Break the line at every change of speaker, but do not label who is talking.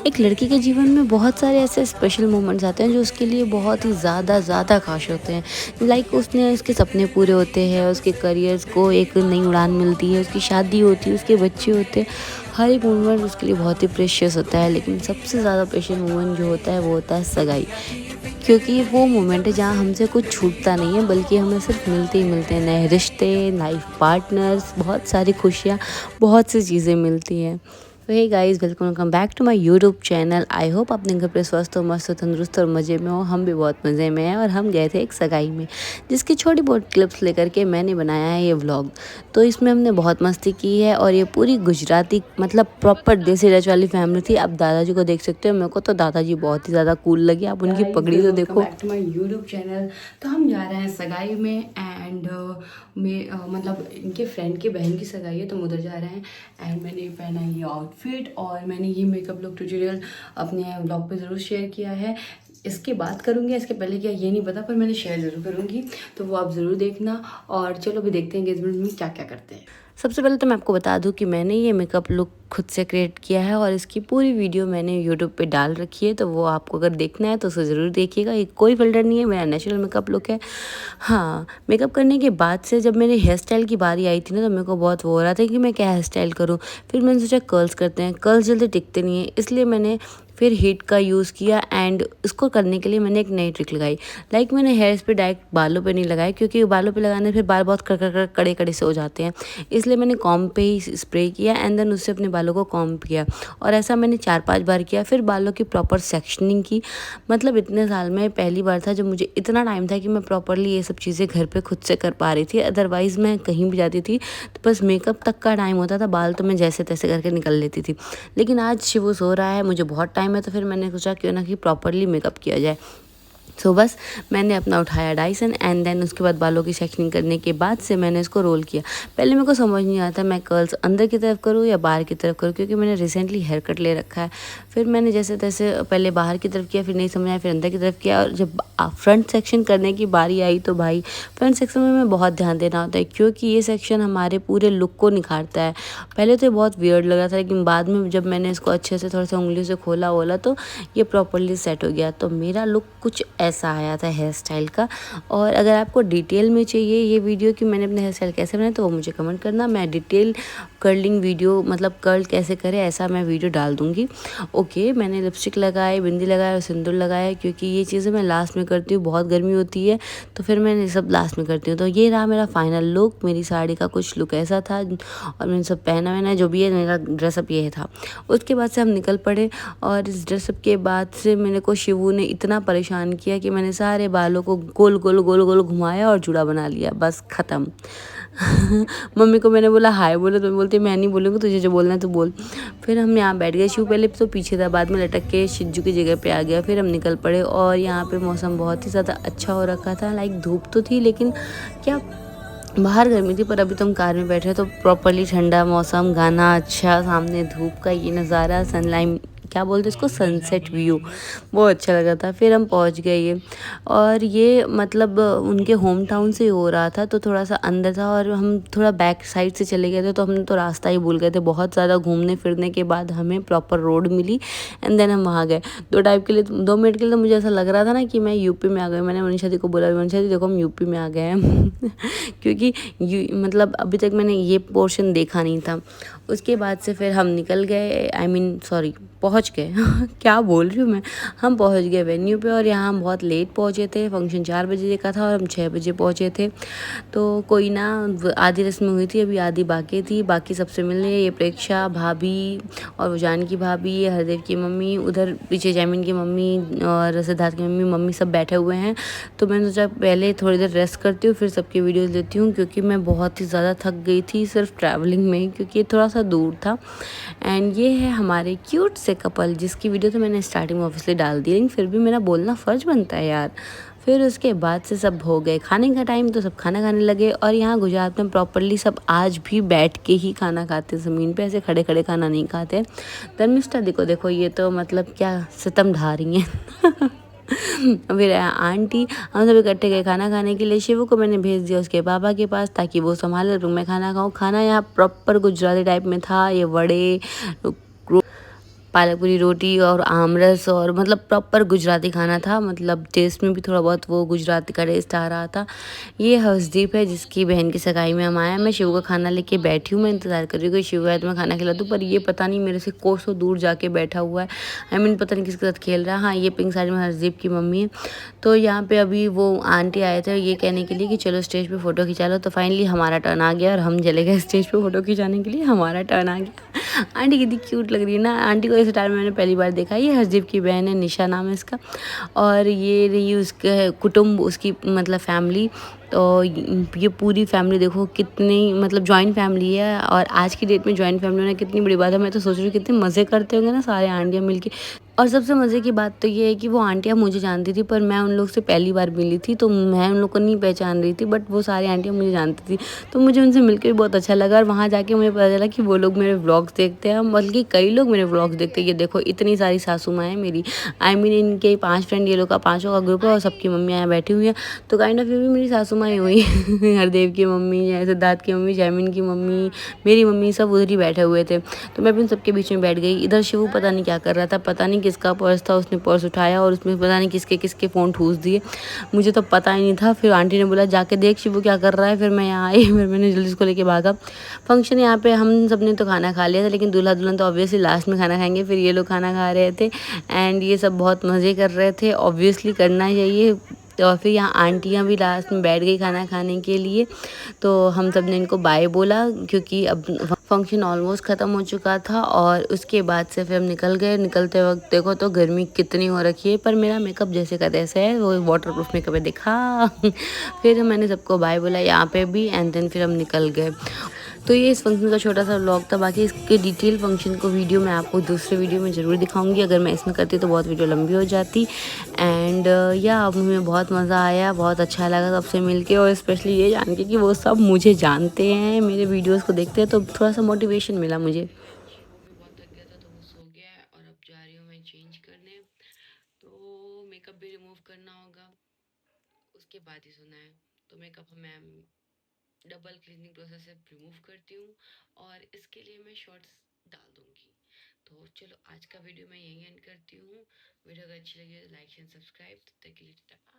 एक लड़की के जीवन में बहुत सारे ऐसे स्पेशल मोमेंट्स आते हैं जो उसके लिए बहुत ही ज़्यादा खास होते हैं। लाइक उसने उसके सपने पूरे होते हैं, उसके करियर्स को एक नई उड़ान मिलती है, उसकी शादी होती है, उसके बच्चे होते हैं। हर एक मोमेंट उसके लिए बहुत ही प्रेशियस होता है, लेकिन सबसे ज़्यादा प्रेशियस मोमेंट जो होता है वो होता है सगाई। क्योंकि वो मोमेंट है जहाँ हमसे कुछ छूटता नहीं है, बल्कि हमें सिर्फ मिलते ही मिलते हैं नए रिश्ते, लाइफ पार्टनर्स, बहुत सारी खुशियाँ, बहुत सी चीज़ें मिलती हैं। तो hey guys, welcome back to my YouTube channel. I hope अपने घर पे स्वस्थ हो, मस्त हो, तंदुरुस्त और मज़े में हो। हम भी बहुत मज़े में हैं और हम गए थे एक सगाई में, जिसकी छोटी बहुत क्लिप्स लेकर के मैंने बनाया है ये व्लॉग। तो इसमें हमने बहुत मस्ती की है और ये पूरी गुजराती मतलब प्रॉपर देसी रच वाली फैमिली थी। आप दादाजी को देख सकते हो, मेरे को तो दादाजी बहुत ही ज़्यादा कूल लगे। आप उनकी पगड़ी तो देखो। Back to my YouTube channel. तो हम जा रहे हैं सगाई में एंड मतलब इनके फ्रेंड की बहन की सगाई है, तो हम उधर जा रहे हैं। एंड मैंने पहना ये आउटफिट और मैंने ये मेकअप लुक ट्यूटोरियल अपने ब्लॉग पे ज़रूर शेयर किया है। इसके बाद करूँगी, इसके पहले क्या ये नहीं पता, पर मैंने शेयर ज़रूर करूँगी, तो वो आप ज़रूर देखना। और चलो अभी देखते हैं एंगेजमेंट में क्या क्या करते हैं। सबसे पहले तो मैं आपको बता दूं कि मैंने ये मेकअप लुक खुद से क्रिएट किया है और इसकी पूरी वीडियो मैंने यूट्यूब पे डाल रखी है, तो वो आपको अगर देखना है तो उसे ज़रूर देखिएगा। ये कोई फ़िल्टर नहीं है, मेरा नेचुरल मेकअप लुक है। हाँ, मेकअप करने के बाद से जब मेरे हेयर स्टाइल की बारी आई थी ना, तो मेरे को बहुत वो हो रहा था कि मैं क्या हेयर स्टाइल करूँ। फिर मैंने सोचा कर्ल्स करते हैं, कर्ल्स जल्दी टिकते नहीं है, इसलिए मैंने फिर हीट का यूज़ किया। एंड इसको करने के लिए मैंने एक नई ट्रिक लगाई। लाइक मैंने हेयर्स पे डायरेक्ट बालों पे नहीं लगाए, क्योंकि बालों पे लगाने से फिर बाल बहुत कड़े कड़े से हो जाते हैं, इसलिए मैंने कॉम्ब पे ही स्प्रे किया एंड देन उससे अपने बालों को कॉम्ब किया। और ऐसा मैंने 4-5 बार किया। फिर बालों की प्रॉपर सेक्शनिंग की। मतलब इतने साल में पहली बार था जब मुझे इतना टाइम था कि मैं प्रॉपरली ये सब चीज़ें घर पे खुद से कर पा रही थी। अदरवाइज़ मैं कहीं भी जाती थी तो बस मेकअप तक का टाइम होता था, बाल तो मैं जैसे तैसे करके निकल लेती थी। लेकिन आज शिवू सो रहा है, मुझे बहुत टाइम है, तो फिर मैंने सोचा क्यों ना कि प्रॉपरली मेकअप किया जाए। सो बस मैंने अपना उठाया डाइसन एंड देन उसके बाद बालों की सेक्शनिंग करने के बाद से मैंने इसको रोल किया। पहले मेरे को समझ नहीं आता मैं कर्ल्स अंदर की तरफ करूँ या बाहर की तरफ करूँ, क्योंकि मैंने रिसेंटली हेयर कट ले रखा है। फिर मैंने जैसे तैसे पहले बाहर की तरफ किया, फिर नहीं समझ आया, फिर अंदर की तरफ किया। और जब फ्रंट सेक्शन करने की बारी आई तो भाई फ्रंट सेक्शन में मैं बहुत ध्यान देना होता है, क्योंकि ये सेक्शन हमारे पूरे लुक को निखारता है। पहले तो ये बहुत वियर्ड लगा था, लेकिन बाद में जब मैंने इसको अच्छे से थोड़ा सा उंगलियों से खोला वोला तो ये प्रॉपरली सेट हो गया। तो मेरा लुक कुछ ऐसा आया था हेयर स्टाइल का। और अगर आपको डिटेल में चाहिए ये वीडियो कि मैंने अपने हेयर स्टाइल कैसे बनाया, तो वो मुझे कमेंट करना। मैं डिटेल कर्लिंग वीडियो मतलब कर्ल कैसे करें ऐसा मैं वीडियो डाल दूँगी। ओके, मैंने लिपस्टिक लगाई, बिंदी लगाया और सिंदूर लगाया, क्योंकि ये चीज़ें मैं लास्ट में करती हूँ। बहुत गर्मी होती है तो फिर मैं ये सब लास्ट में करती हूँ। तो ये रहा मेरा फाइनल लुक। मेरी साड़ी का कुछ लुक ऐसा था और मैंने सब पहना वहना जो भी है, मेरा ड्रेसअप ये था। उसके बाद से हम निकल पड़े और इस ड्रेसअप के बाद से मेरे को शिवू ने इतना परेशान किया कि मैंने सारे बालों को गोल घुमाया और जूड़ा बना लिया, बस ख़त्म। मम्मी को मैंने बोला हाय बोलो, तो बोलती मैं नहीं बोलूँगी, तुझे जो बोलना है तो बोल। फिर हम यहाँ बैठ गए। शिव पहले तो पीछे था, बाद में लटक के शिज्जू की जगह पे आ गया। फिर हम निकल पड़े और यहाँ पे मौसम बहुत ही ज़्यादा अच्छा हो रखा था। लाइक धूप तो थी, लेकिन क्या बाहर गर्मी थी, पर अभी तो हम कार में बैठे तो प्रॉपरली ठंडा मौसम, गाना अच्छा, सामने धूप का ये नज़ारा, सनलाइट क्या बोलते इसको, सनसेट व्यू, बहुत अच्छा लगा था। फिर हम पहुंच गए ये, और ये मतलब उनके होम टाउन से हो रहा था तो थोड़ा सा अंदर था और हम थोड़ा बैक साइड से चले गए थे, तो हम तो रास्ता ही भूल गए थे। बहुत ज़्यादा घूमने फिरने के बाद हमें प्रॉपर रोड मिली एंड देन हम वहाँ गए। 2 मिनट के लिए तो मुझे ऐसा लग रहा था ना कि मैं यूपी में आ गई। मैंने मनीषा दी को बोला, मनीषा दी देखो हम यूपी में आ गए हैं क्योंकि मतलब अभी तक मैंने ये पोर्शन देखा नहीं था। उसके बाद से फिर हम निकल गए, सॉरी पहुंच गए क्या बोल रही हूँ मैं, हम पहुंच गए वेन्यू पे। और यहाँ हम बहुत लेट पहुंचे थे, फंक्शन 4 बजे का था और हम 6 बजे पहुंचे थे। तो कोई ना, आधी रस्में हुई थी, अभी आधी बाकी थी। बाकी सबसे मिलने ये प्रेक्षा भाभी और वो जानकी भाभी, ये हरदेव की मम्मी, उधर पीछे जैमिन की मम्मी और सिद्धार्थ की मम्मी सब बैठे हुए हैं। तो मैंने सोचा पहले थोड़ी देर रेस्ट करती हूँ, फिर सबकी वीडियोज़ लेती हूँ, क्योंकि मैं बहुत ही ज़्यादा थक गई थी सिर्फ ट्रैवलिंग में ही, क्योंकि ये थोड़ा सा दूर था। एंड ये है हमारे क्यूट से कपल, जिसकी वीडियो तो मैंने स्टार्टिंग में ऑब्वियसली डाल दी, लेकिन फिर भी मेरा बोलना फ़र्ज बनता है यार। फिर उसके बाद से सब हो गए खाने का टाइम, तो सब खाना खाने लगे। और यहाँ गुजरात में प्रॉपरली सब आज भी बैठ के ही खाना खाते, ज़मीन पे ऐसे खड़े खड़े खाना नहीं खाते। धर्मिष्ठा देखो ये तो मतलब क्या सितम ढा रही हैं फिर आंटी, हम सब इकट्ठे गए खाना खाने के लिए। शिवू को मैंने भेज दिया उसके पापा के पास ताकि वो संभाले, मैं खाना खाऊँ। खाना यहाँ प्रॉपर गुजराती टाइप में था, ये वड़े, पालक पूरी रोटी और आमरस, और मतलब प्रॉपर गुजराती खाना था, मतलब टेस्ट में भी थोड़ा बहुत वो गुजराती का टेस्ट आ रहा था। ये हर्षदीप है जिसकी बहन की सगाई में हम आए हैं। मैं शिव का खाना लेके बैठी हूँ, मैं इंतज़ार कर रही हूँ कि शिव आए तो मैं खाना खिला दूँ, पर ये पता नहीं मेरे से कोसों दूर जाके बैठा हुआ है। आई मीन पता नहीं किसके साथ खेल रहा है। हाँ, ये पिंक साड़ी में हर्षदीप की मम्मी है। तो यहाँ पे अभी वो आंटी आए थे ये कहने के लिए कि चलो स्टेज पे फ़ोटो खिंचा लो। तो फाइनली हमारा टर्न आ गया और हम चले गए स्टेज पे फ़ोटो खिंचाने के लिए। हमारा टर्न आ गया। आंटी कितनी क्यूट लग रही है ना। आंटी को इस टाइम मैंने पहली बार देखा। ये हर्षदीप की बहन है, निशा नाम है इसका, और ये रही उसके कुटुंब, उसकी मतलब फैमिली। तो ये पूरी फैमिली देखो कितनी मतलब जॉइंट फैमिली है, और आज की डेट में जॉइंट फैमिली होना कितनी बड़ी बात है। मैं तो सोच रही हूँ कितने मज़े करते होंगे ना सारे आंटियाँ मिलके। और सबसे मज़े की बात तो ये है कि वो आंटियाँ मुझे जानती थी, पर मैं उन लोग से पहली बार मिली थी, तो मैं उन लोग को नहीं पहचान रही थी, बट वो सारी आंटियाँ मुझे जानती थी। तो मुझे उनसे मिलकर भी बहुत अच्छा लगा, और वहाँ जाके मुझे पता चला कि वो लोग मेरे व्लॉग्स देखते हैं, बल्कि कई लोग मेरे व्लॉग्स देखते हैं। ये देखो इतनी सारी सासू माँ हैं मेरी, आई मीन इनके 5 फ्रेंड, ये लोग का 5 का ग्रुप है, और सबकी मम्मियाँ यहाँ बैठी हुई हैं। तो काइंड ऑफ ये भी मेरी सासू माँ ही हुई। हरदेव की मम्मी, सिद्धार्थ की मम्मी, जैमिन की मम्मी, मेरी मम्मी, सब उधर ही बैठे हुए थे। तो मैं भी उन सबके बीच में बैठ गई। इधर शिवू पता नहीं क्या कर रहा था, पता नहीं किसका पर्स था, उसने पर्स उठाया और उसमें पता नहीं किसके किसके फ़ोन ठूस दिए। मुझे तो पता ही नहीं था। फिर आंटी ने बोला जाके देख शिवू क्या कर रहा है। फिर मैं यहाँ आई, फिर मैंने जल्दी उसको लेके भागा। फंक्शन यहाँ पे हम सब ने तो खाना खा लिया था, लेकिन दूल्हा दुल्हन तो ऑब्वियसली लास्ट में खाना खाएंगे। फिर ये लोग खाना खा रहे थे एंड ये सब बहुत मज़े कर रहे थे, ऑब्वियसली करना चाहिए। तो और फिर यहाँ आंटियाँ भी लास्ट में बैठ गई खाना खाने के लिए। तो हम सब ने इनको बाय बोला, क्योंकि अब फंक्शन ऑलमोस्ट ख़त्म हो चुका था, और उसके बाद से फिर हम निकल गए। निकलते वक्त देखो तो गर्मी कितनी हो रखी है, पर मेरा मेकअप जैसे का तैसे है, वो वाटर प्रूफ मेकअप है दिखा। फिर मैंने सबको बाय बोला यहाँ पे भी, एंड देन फिर हम निकल गए। तो ये इस फंक्शन का छोटा सा व्लॉग था। बाकी इसके डिटेल फंक्शन को वीडियो मैं आपको दूसरे वीडियो में ज़रूर दिखाऊंगी। अगर मैं इसमें करती तो बहुत वीडियो लंबी हो जाती। एंड या मुझे बहुत मज़ा आया, बहुत अच्छा लगा सबसे मिलके, और स्पेशली ये जान के कि वो सब मुझे जानते हैं, मेरे वीडियोस को देखते हैं, तो थोड़ा सा मोटिवेशन मिला मुझे। शिवू भी बहुत थक गया था तो वो सो गया है, और अब जा रही हूँ मैं चेंज करने। तो मेकअप भी रिमूव करना होगा, उसके बाद ही सोना है। तो मेकअप मैं डबल क्लीनिंग प्रोसेस से रिमूव करती हूँ, और इसके लिए मैं शॉर्ट्स डाल दूँगी। तो चलो आज का वीडियो मैं यहीं एंड करती हूँ। वीडियो अगर अच्छी लगी तो लाइक एंड सब्सक्राइब। तब तक के लिए टाटा।